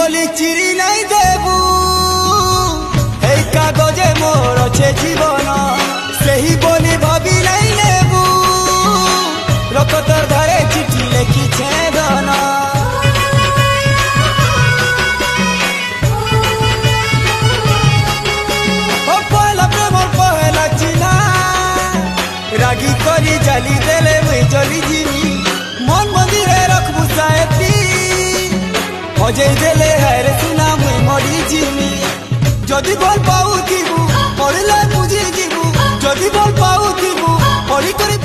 বলি চিরি নাই দেবু এই কাগজে মোর আছে জীবন সেই বলি ভাবি নাই নেবু রক্তর ধারে চিঠি লেখিছে ধন পয়লা প্রেমর পহেলা চিনা রাগি করি জালি দেলে মুই জলি জিমি মন মন্দিরে রাখবু সাহেবটি অজয় দেলে হারে সুনা মুই মরি জিমি যদি ভাল পাউথিবু পড়লে বুঝি যিবু যদি ভাল পাউথিবু পড়ি করে